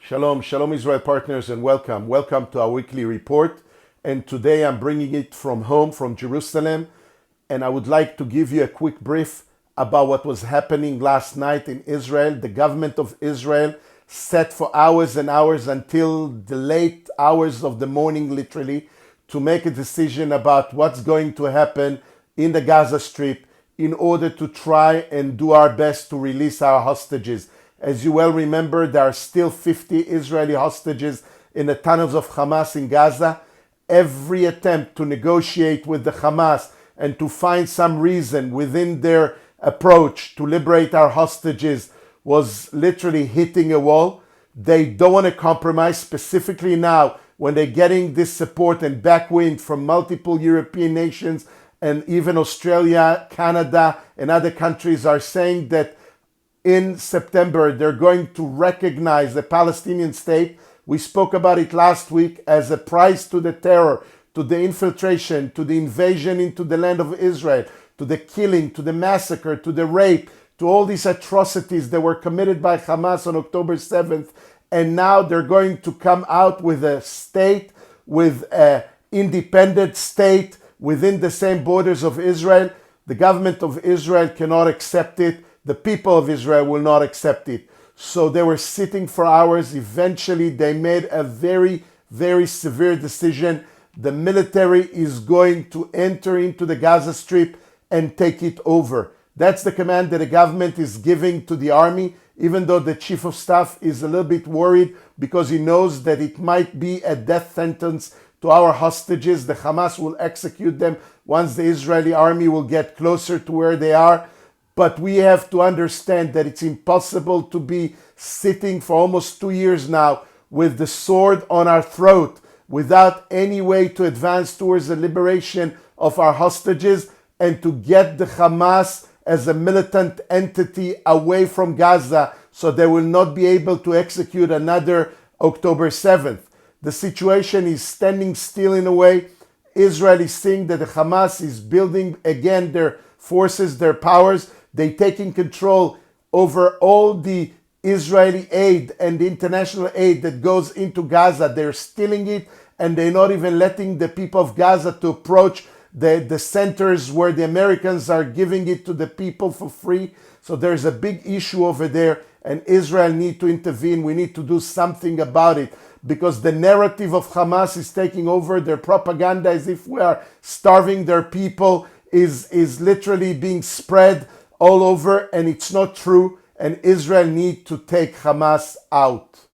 Shalom, Shalom Israel partners, and welcome. Welcome to our weekly report. And today I'm bringing it from home, from Jerusalem. And I would like to give you a quick brief about what was happening last night in Israel. The government of Israel sat for hours and hours until the late hours of the morning, literally, to make a decision about what's going to happen in the Gaza Strip in order to try and do our best to release our hostages. As you well remember, there are still 50 Israeli hostages in the tunnels of Hamas in Gaza. Every attempt to negotiate with the Hamas and to find some reason within their approach to liberate our hostages was literally hitting a wall. They don't want to compromise, specifically now when they're getting this support and backwind from multiple European nations, and even Australia, Canada, and other countries are saying that in September, they're going to recognize the Palestinian state. We spoke about it last week as a price to the terror, to the infiltration, to the invasion into the land of Israel, to the killing, to the massacre, to the rape, to all these atrocities that were committed by Hamas on October 7th. And now they're going to come out with a state, with an independent state within the same borders of Israel. The government of Israel cannot accept it. The people of Israel will not accept it. So they were sitting for hours. Eventually, they made a very, very severe decision. The military is going to enter into the Gaza Strip and take it over. That's the command that the government is giving to the army, even though the chief of staff is a little bit worried because he knows that it might be a death sentence to our hostages. The Hamas will execute them once the Israeli army will get closer to where they are. But we have to understand that it's impossible to be sitting for almost 2 years now with the sword on our throat without any way to advance towards the liberation of our hostages and to get the Hamas as a militant entity away from Gaza so they will not be able to execute another October 7th. The situation is standing still in a way. Israel is seeing that the Hamas is building again their forces, their powers. They're taking control over all the Israeli aid and the international aid that goes into Gaza. They're stealing it, and they're not even letting the people of Gaza to approach the centers where the Americans are giving it to the people for free. So there's a big issue over there, and Israel need to intervene. We need to do something about it because the narrative of Hamas is taking over. Their propaganda as if we are starving their people is literally being spread all over, and it's not true, and Israel need to take Hamas out.